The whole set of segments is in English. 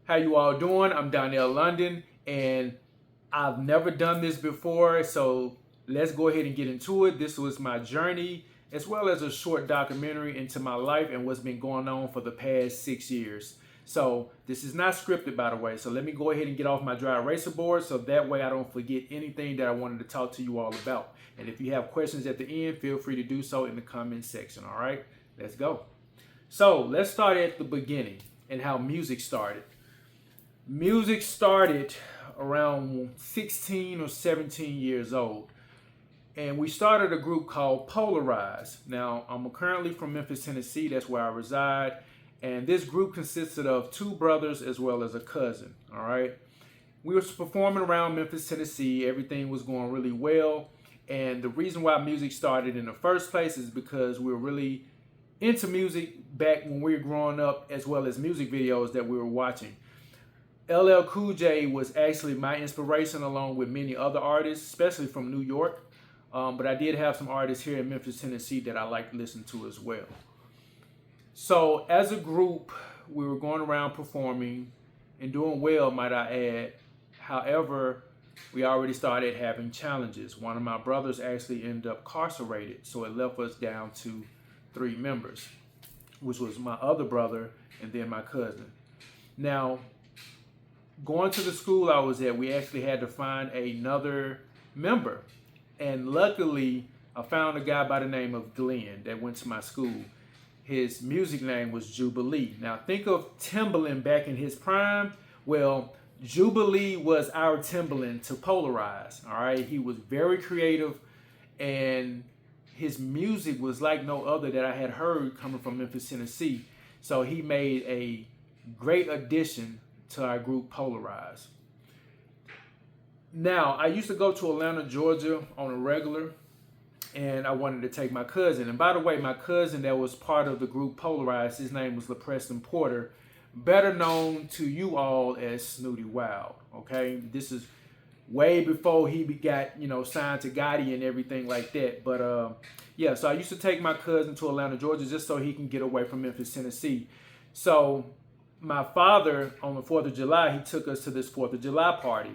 How you all doing? I'm Donnell London, and I've never done this before, so let's go ahead and get into it. This was my journey, as well as a short documentary into my life and what's been going on for the past 6 years. So this is not scripted, by the way. So let me go ahead and get off my dry eraser board, so that way I don't forget anything that I wanted to talk to you all about. And if you have questions at the end, feel free to do so in the comment section. All right, let's go. So let's start at the beginning and how music started. Music started around 16 or 17 years old, and we started a group called Polarize. Now, I'm currently from Memphis, Tennessee. That's where I reside. And this group consisted of two brothers as well as a cousin. All right. We were performing around Memphis, Tennessee. Everything was going really well. And the reason why music started in the first place is because we were really into music back when we were growing up, as well as music videos that we were watching. LL Cool J was actually my inspiration, along with many other artists, especially from New York. But I did have some artists here in Memphis, Tennessee that I like to listen to as well. So as a group, we were going around performing and doing well, might I add. However, we already started having challenges. One of my brothers actually ended up incarcerated, so it left us down to 3 members, which was my other brother and then my cousin. Now, going to the school I was at, we actually had to find another member. And luckily, I found a guy by the name of Glenn that went to my school. His music name was Jubilee. Now, think of Timbaland back in his prime. Well, Jubilee was our Timbaland to Polarize. All right. He was very creative, and his music was like no other that I had heard coming from Memphis, Tennessee. So he made a great addition to our group Polarize. Now, I used to go to Atlanta, Georgia on a regular, and I wanted to take my cousin. And by the way, my cousin that was part of the group Polarize, his name was LaPreston Porter, better known to you all as Snooty Wild. Okay, this is way before he got signed to Gotti and everything like that. But yeah, so I used to take my cousin to Atlanta, Georgia, just so he can get away from Memphis, Tennessee. So my father, on the 4th of July, he took us to this 4th of July party,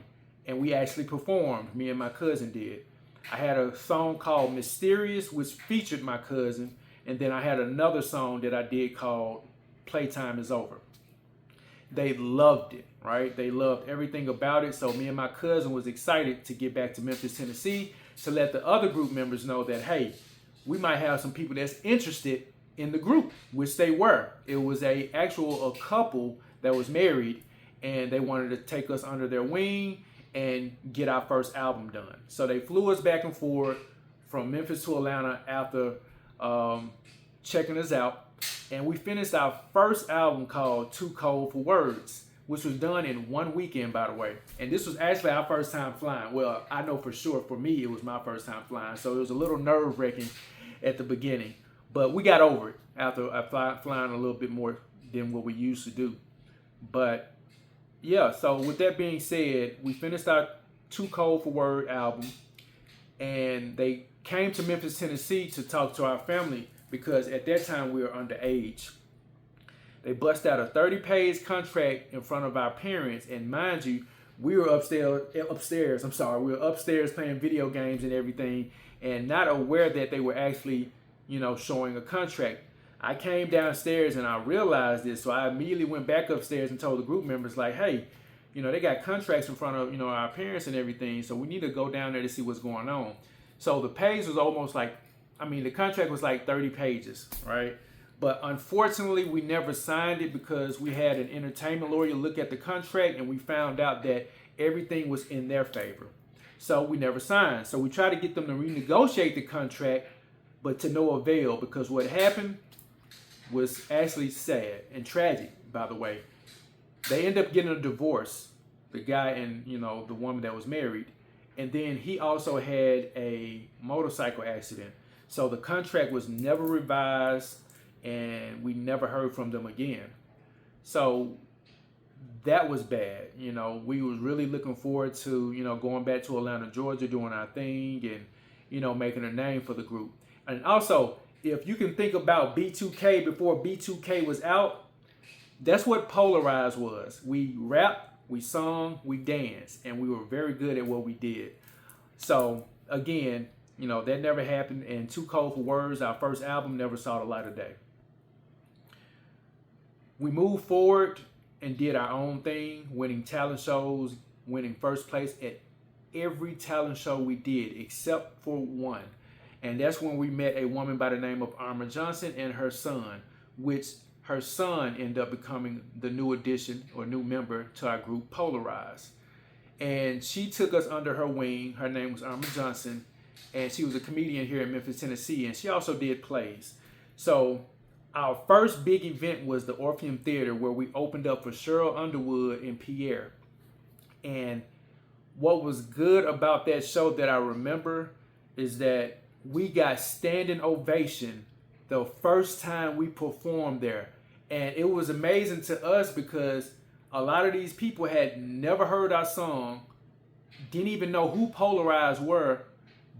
and we actually performed. Me and my cousin did. I had a song called Mysterious, which featured my cousin, and then I had another song that I did called Playtime is Over. They loved it, right? They loved everything about it. So me and my cousin was excited to get back to Memphis, Tennessee, to let the other group members know that, hey, we might have some people that's interested in the group, which they were. It was a couple that was married, and they wanted to take us under their wing and get our first album done. So they flew us back and forth from Memphis to Atlanta after checking us out. And we finished our first album called Too Cold for Words, which was done in 1 weekend, by the way. And this was actually our first time flying. Well, I know for sure for me, it was my first time flying. So it was a little nerve-wracking at the beginning. But we got over it after flying a little bit more than what we used to do. But yeah, so with that being said, we finished our Too Cold for Word album, and they came to Memphis, Tennessee to talk to our family because at that time we were underage. They bust out a 30-page contract in front of our parents, and mind you, we were upstairs. We were upstairs playing video games and everything, and not aware that they were actually, showing a contract. I came downstairs and I realized this, so I immediately went back upstairs and told the group members, like, hey, they got contracts in front of, our parents and everything, so we need to go down there to see what's going on. So the page was almost like, the contract was like 30 pages, right? But unfortunately, we never signed it because we had an entertainment lawyer look at the contract, and we found out that everything was in their favor. So we never signed. So we tried to get them to renegotiate the contract, but to no avail, because what happened was actually sad and tragic, by the way. They ended up getting a divorce, the guy and the woman that was married, and then he also had a motorcycle accident. So the contract was never revised, and we never heard from them again. So that was bad. We was really looking forward to going back to Atlanta, Georgia, doing our thing, and making a name for the group. And also, if you can think about B2K before B2K was out, That's what Polarized was. We rapped, we sung, we danced, and we were very good at what we did. So again, you know, that never happened. And Too Cold for Words, our first album, never saw the light of day. We moved forward and did our own thing, winning talent shows, winning first place at every talent show we did, except for one. And that's when we met a woman by the name of Arma Johnson and her son, which her son ended up becoming the new addition or new member to our group Polarized. And she took us under her wing. Her name was Arma Johnson, and she was a comedian here in Memphis, Tennessee, and she also did plays. So our first big event was the Orpheum Theater, where we opened up for Cheryl Underwood and Pierre. And what was good about that show that I remember is that we got standing ovation the first time we performed there. And it was amazing to us because a lot of these people had never heard our song, didn't even know who Polarized were,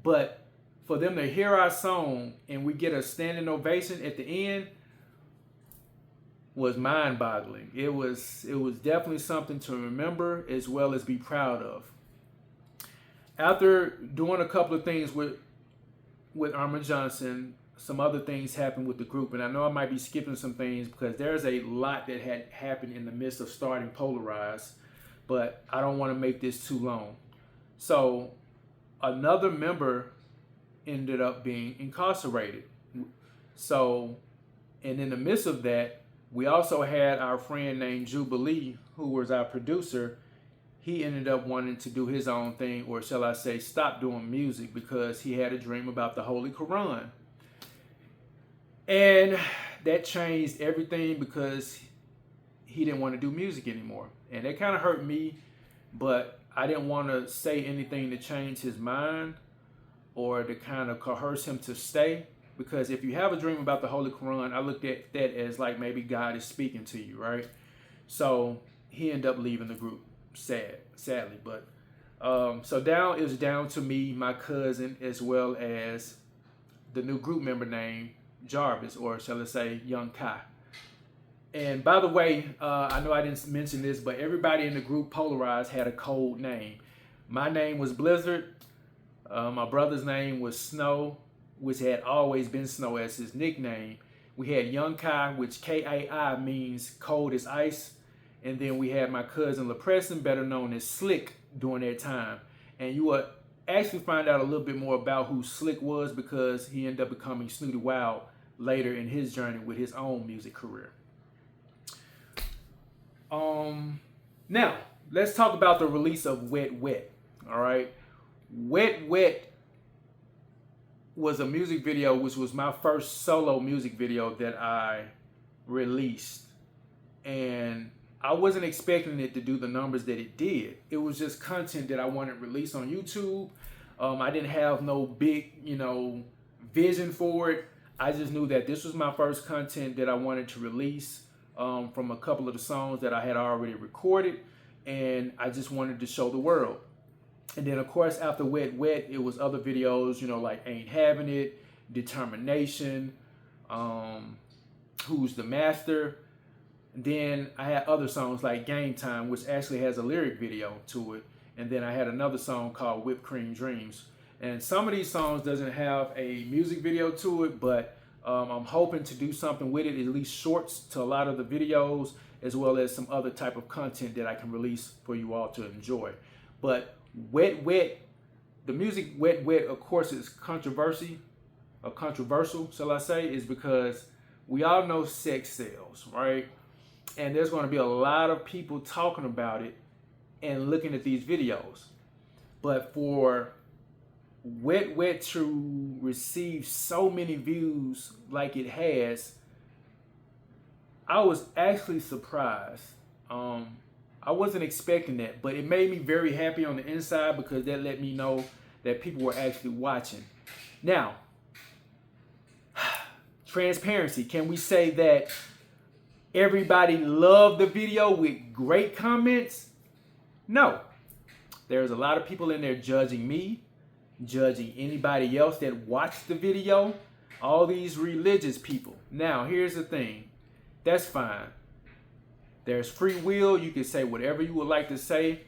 but for them to hear our song and we get a standing ovation at the end was mind-boggling. It was definitely something to remember as well as be proud of. After doing a couple of things with Arma Johnson, some other things happened with the group, and I know I might be skipping some things because there's a lot that had happened in the midst of starting Polarized, but I don't want to make this too long. So another member ended up being incarcerated. So, and in the midst of that, we also had our friend named Jubilee, who was our producer. He ended up wanting to do his own thing, or shall I say, stop doing music because he had a dream about the Holy Quran. And that changed everything because he didn't want to do music anymore. And that kind of hurt me, but I didn't want to say anything to change his mind or to kind of coerce him to stay. Because if you have a dream about the Holy Quran, I looked at that as like maybe God is speaking to you, right? So he ended up leaving the group, sadly. But so it was down to me, my cousin, as well as the new group member named Jarvis, or shall I say Young Kai. And by the way, I know I didn't mention this, but everybody in the group Polarized had a code name. My name was Blizzard. My brother's name was Snow, which had always been Snow as his nickname. We had Young Kai, which K-A-I means cold as ice. And then we had my cousin LaPreston, better known as Slick, during that time. And you will actually find out a little bit more about who Slick was because he ended up becoming Snooty Wild later in his journey with his own music career. Now, let's talk about the release of Wet Wet. All right. Wet Wet was a music video, which was my first solo music video that I released. And I wasn't expecting it to do the numbers that it did. It was just content that I wanted released on YouTube. I didn't have no big, vision for it. I just knew that this was my first content that I wanted to release from a couple of the songs that I had already recorded. And I just wanted to show the world. And then, of course, after Wet Wet, it was other videos, like Ain't Having It, Determination, Who's the Master. Then I had other songs like Game Time, which actually has a lyric video to it. And then I had another song called Whipped Cream Dreams. And some of these songs doesn't have a music video to it, but I'm hoping to do something with it, at least shorts to a lot of the videos, as well as some other type of content that I can release for you all to enjoy. But Wet Wet, the music Wet Wet, of course, is controversial, shall I say, is because we all know sex sells, right? And there's going to be a lot of people talking about it and looking at these videos. But for Wet Wet to receive so many views like it has, I was actually surprised. I wasn't expecting that, but it made me very happy on the inside because that let me know that people were actually watching. Now, transparency. Can we say that everybody loved the video with great comments? No. There's a lot of people in there judging me, judging anybody else that watched the video, all these religious people. Now, here's the thing. That's fine. There's free will. You can say whatever you would like to say.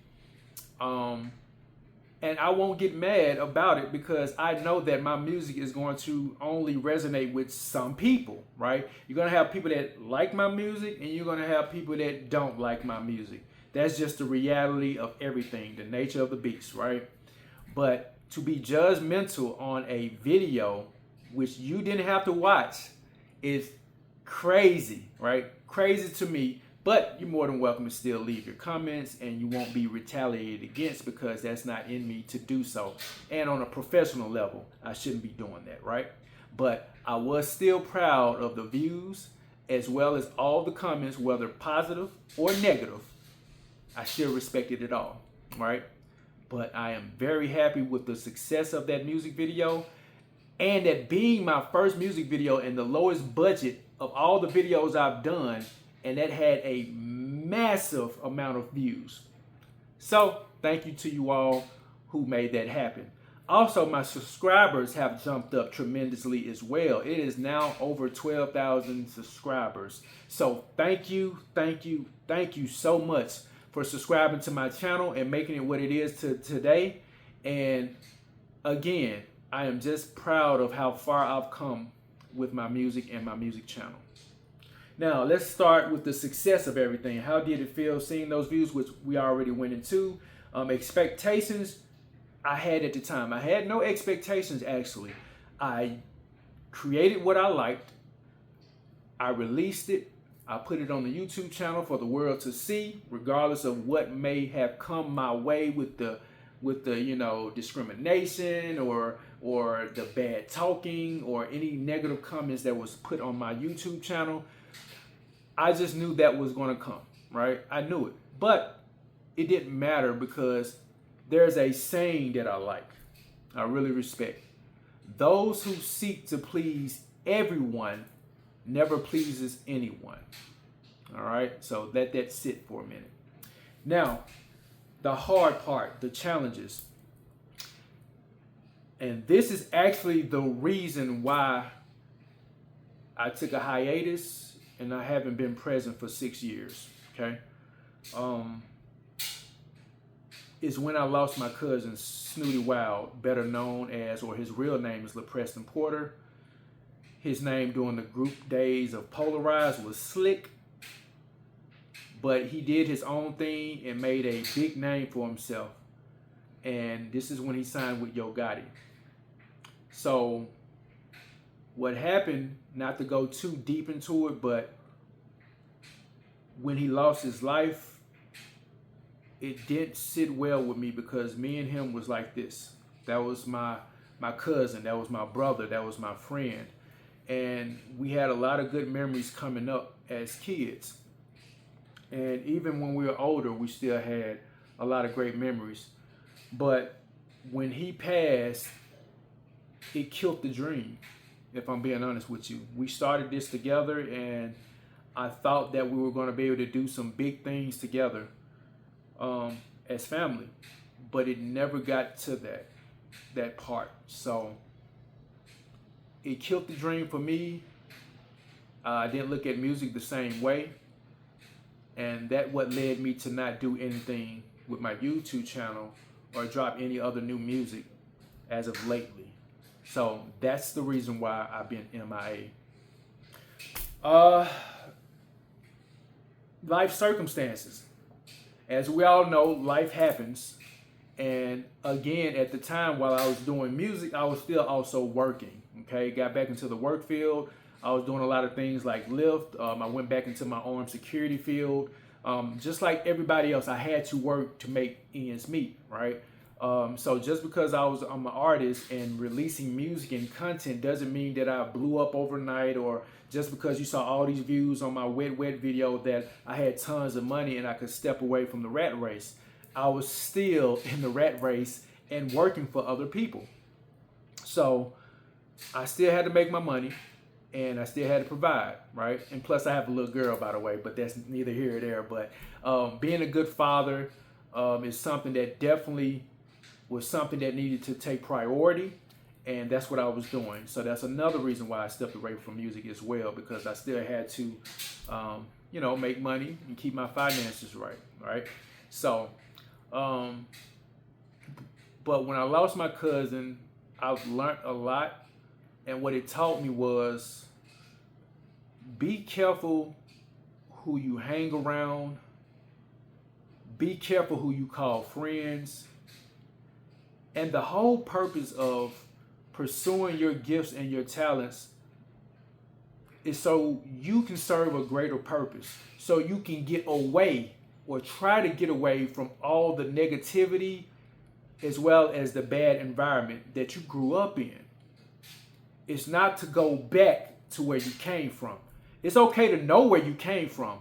And I won't get mad about it because I know that my music is going to only resonate with some people, right? You're going to have people that like my music and you're going to have people that don't like my music. That's just the reality of everything, the nature of the beast, right? But to be judgmental on a video, which you didn't have to watch, is crazy, right? Crazy to me. But you're more than welcome to still leave your comments and you won't be retaliated against because that's not in me to do so. And on a professional level, I shouldn't be doing that, right? But I was still proud of the views as well as all the comments, whether positive or negative. I still respected it all, right? But I am very happy with the success of that music video and that being my first music video and the lowest budget of all the videos I've done, and that had a massive amount of views. So thank you to you all who made that happen. Also, my subscribers have jumped up tremendously as well. It is now over 12,000 subscribers. So thank you so much for subscribing to my channel and making it what it is today. And again, I am just proud of how far I've come with my music and my music channel. Now, let's start with the success of everything. How did it feel seeing those views, which we already went into? Expectations I had at the time. I had no expectations, actually. I created what I liked. I released it. I put it on the YouTube channel for the world to see, regardless of what may have come my way with the discrimination or the bad talking or any negative comments that was put on my YouTube channel. I just knew that was going to come, right? I knew it. But it didn't matter because there's a saying that I like, I really respect. Those who seek to please everyone never pleases anyone. All right? So let that sit for a minute. Now, the hard part, the challenges. And this is actually the reason why I took a hiatus and I haven't been present for 6 years, okay? Is when I lost my cousin, Snooty Wild, better known as, or his real name is LaPreston Porter. His name during the group days of Polarized was Slick, but he did his own thing and made a big name for himself. And this is when he signed with Yo Gotti. So what happened, not to go too deep into it, but when he lost his life, it didn't sit well with me because me and him was like this. That was my cousin, that was my brother, that was my friend. And we had a lot of good memories coming up as kids. And even when we were older, we still had a lot of great memories. But when he passed, it killed the dream, if I'm being honest with you. We started this together and I thought that we were going to be able to do some big things together as family, but it never got to that part. So it killed the dream for me. I didn't look at music the same way, and that what led me to not do anything with my YouTube channel or drop any other new music as of lately. So that's the reason why I've been MIA. Life circumstances. As we all know, life happens. And again, at the time while I was doing music, I was still also working. Okay, got back into the work field. I was doing a lot of things like Lyft. I went back into my armed security field. Just like everybody else, I had to work to make ends meet, right? So just because I'm an artist and releasing music and content doesn't mean that I blew up overnight, or just because you saw all these views on my Wet video that I had tons of money and I could step away from the rat race. I was still in the rat race and working for other people. So I still had to make my money and I still had to provide, right? And plus I have a little girl, by the way, but that's neither here or there. But being a good father is something that definitely was something that needed to take priority. and that's what I was doing. So that's another reason why I stepped away from music as well, because I still had to, make money and keep my finances right? So, but when I lost my cousin, I've learned a lot, and what it taught me was be careful who you hang around, be careful who you call friends, and the whole purpose of pursuing your gifts and your talents is so you can serve a greater purpose, so you can get away or try to get away from all the negativity as well as the bad environment that you grew up in. It's not to go back to where you came from. It's okay to know where you came from,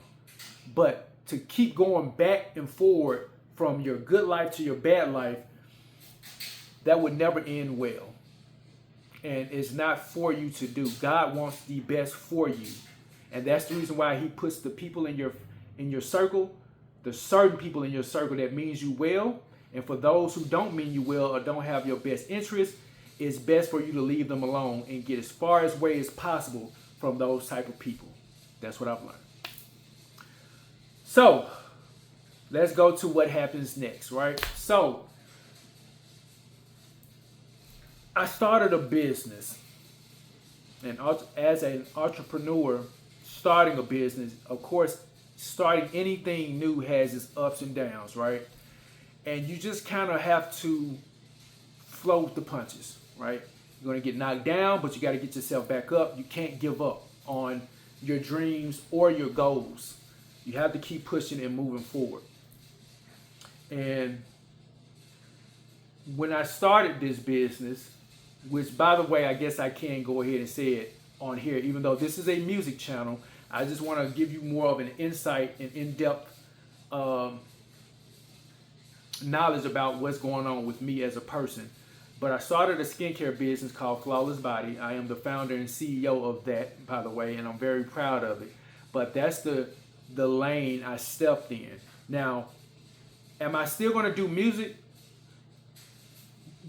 but to keep going back and forward from your good life to your bad life, that would never end well. And it's not for you to do. God wants the best for you. And that's the reason why he puts the people in your circle, the certain people in your circle that means you well. And for those who don't mean you well or don't have your best interest, it's best for you to leave them alone and get as far away as possible from those type of people. That's what I've learned. So let's go to what happens next, right? So I started a business, and as an entrepreneur, starting a business, of course, starting anything new has its ups and downs, right? And you just kind of have to flow with the punches, right? You're going to get knocked down, but you got to get yourself back up. You can't give up on your dreams or your goals. You have to keep pushing and moving forward. And when I started this business, which, by the way, I guess I can go ahead and say it on here, even though this is a music channel, I just want to give you more of an insight and in-depth knowledge about what's going on with me as a person. But I started a skincare business called Flawless Body. I am the founder and CEO of that, by the way, and I'm very proud of it. But that's the lane I stepped in. Now, am I still going to do music?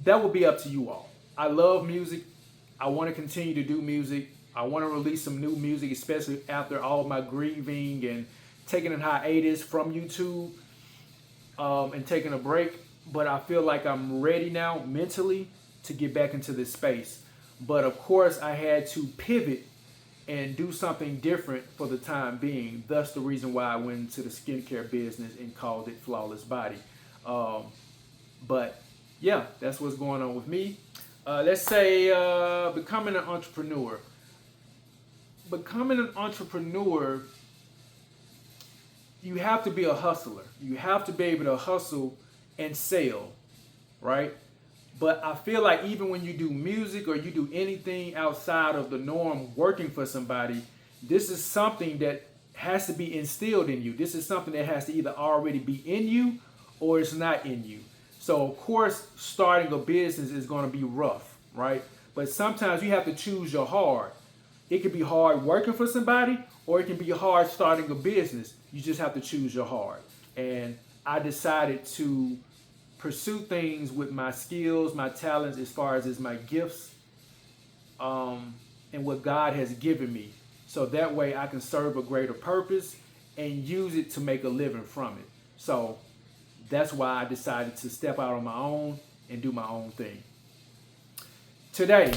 That will be up to you all. I love music. I want to continue to do music. I want to release some new music, especially after all my grieving and taking a hiatus from YouTube and taking a break. But I feel like I'm ready now mentally to get back into this space. But of course, I had to pivot and do something different for the time being. Thus the reason why I went into the skincare business and called it Flawless Body. But yeah, that's what's going on with me. Let's say becoming an entrepreneur. Becoming an entrepreneur, you have to be a hustler. You have to be able to hustle and sell, right? But I feel like even when you do music or you do anything outside of the norm working for somebody, this is something that has to be instilled in you. This is something that has to either already be in you or it's not in you. So of course, starting a business is going to be rough, right? But sometimes you have to choose your hard. It can be hard working for somebody, or it can be hard starting a business. You just have to choose your hard. And I decided to pursue things with my skills, my talents, as far as my gifts, and what God has given me. So that way I can serve a greater purpose and use it to make a living from it. So that's why I decided to step out on my own and do my own thing. Today,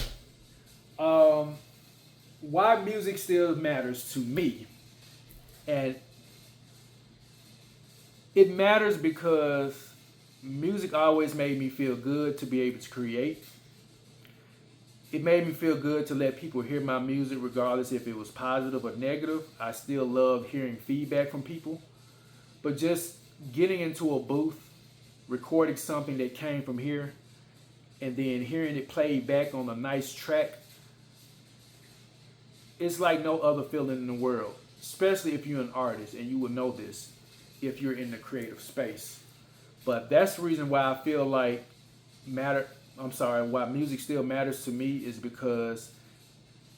why music still matters to me. And it matters because music always made me feel good to be able to create. It made me feel good to let people hear my music regardless if it was positive or negative. I still love hearing feedback from people. But just getting into a booth, recording something that came from here, and then hearing it played back on a nice track, it's like no other feeling in the world, especially if you're an artist, and you will know this if you're in the creative space. But that's the reason why I feel like why music still matters to me is because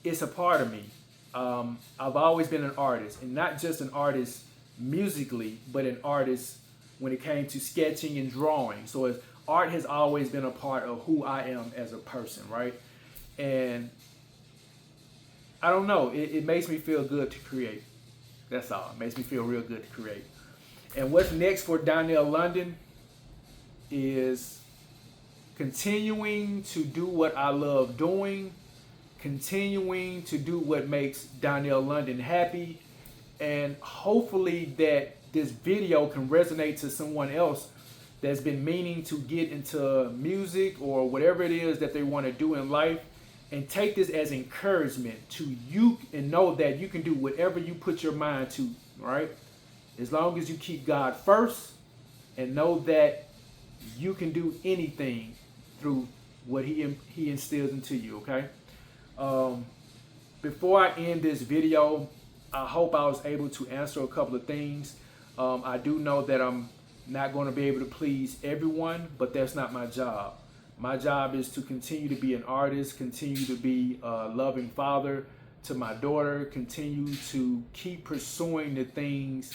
it's a part of me. I've always been an artist, and not just an artist musically, but an artist when it came to sketching and drawing. So art has always been a part of who I am as a person, right? And I don't know, it makes me feel good to create. That's all. It makes me feel real good to create. And what's next for Donnell London is continuing to do what I love doing, continuing to do what makes Donnell London happy, and hopefully that this video can resonate to someone else that's been meaning to get into music or whatever it is that they want to do in life, and take this as encouragement to you and know that you can do whatever you put your mind to, right? As long as you keep God first and know that you can do anything through what he instills into you, okay? Before I end this video, I hope I was able to answer a couple of things. I do know that I'm not going to be able to please everyone, but that's not my job. My job is to continue to be an artist, continue to be a loving father to my daughter, continue to keep pursuing the things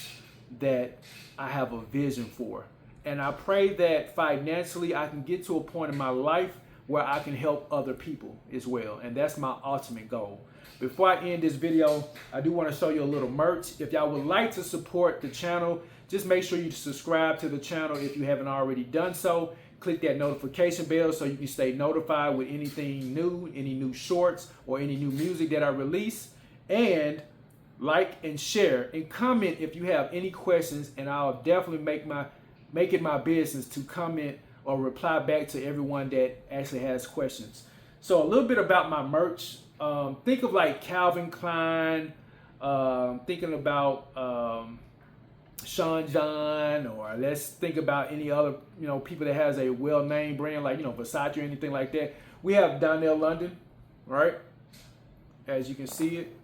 that I have a vision for. And I pray that financially I can get to a point in my life where I can help other people as well. And that's my ultimate goal. Before I end this video, I do want to show you a little merch. If y'all would like to support the channel, just make sure you subscribe to the channel if you haven't already done so. Click that notification bell so you can stay notified with anything new, any new shorts, or any new music that I release. And like and share and comment if you have any questions, and I'll definitely make it my business to comment or reply back to everyone that actually has questions. So a little bit about my merch. Think of like Calvin Klein, thinking about Sean John, or let's think about any other, people that has a well-named brand like, Versace or anything like that. We have Donnell London, right? As you can see it.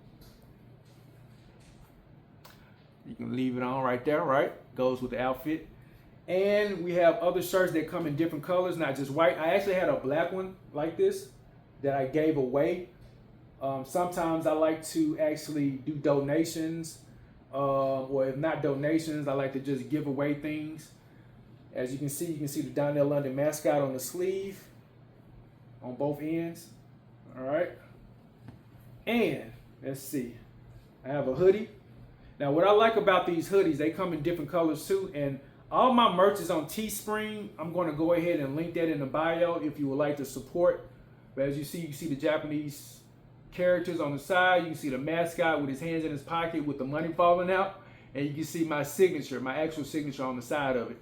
You can leave it on right there, right? Goes with the outfit. And we have other shirts that come in different colors, not just white. I actually had a black one like this that I gave away. Sometimes I like to actually do donations, or if not donations, I like to just give away things. As you can see the Donnell London mascot on the sleeve, on both ends. All right. And let's see, I have a hoodie. Now, what I like about these hoodies, they come in different colors too, and all my merch is on Teespring. I'm going to go ahead and link that in the bio if you would like to support. But as you see the Japanese characters on the side. You can see the mascot with his hands in his pocket with the money falling out. And you can see my signature, my actual signature on the side of it.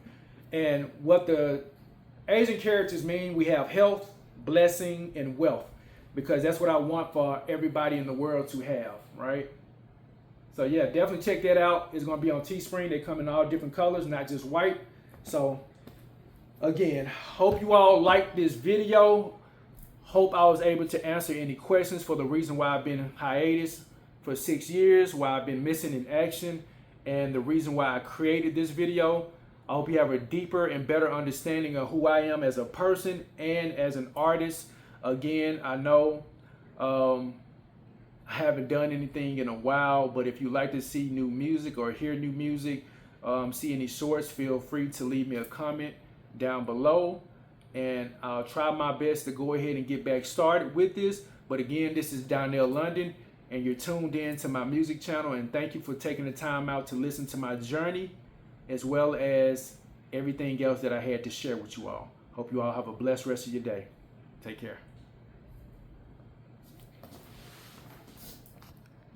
And what the Asian characters mean, we have health, blessing, and wealth. Because that's what I want for everybody in the world to have, right? So yeah, definitely check that out. It's going to be on Teespring. They come in all different colors, not just white. So again, hope you all liked this video. Hope I was able to answer any questions for the reason why I've been in hiatus for 6 years, why I've been missing in action, and the reason why I created this video. I hope you have a deeper and better understanding of who I am as a person and as an artist. Again, I know I haven't done anything in a while, but if you like to see new music or hear new music, see any shorts, feel free to leave me a comment down below, and I'll try my best to go ahead and get back started with this. But again, this is Donnell London, and you're tuned in to my music channel, and thank you for taking the time out to listen to my journey as well as everything else that I had to share with you all. Hope you all have a blessed rest of your day. Take care.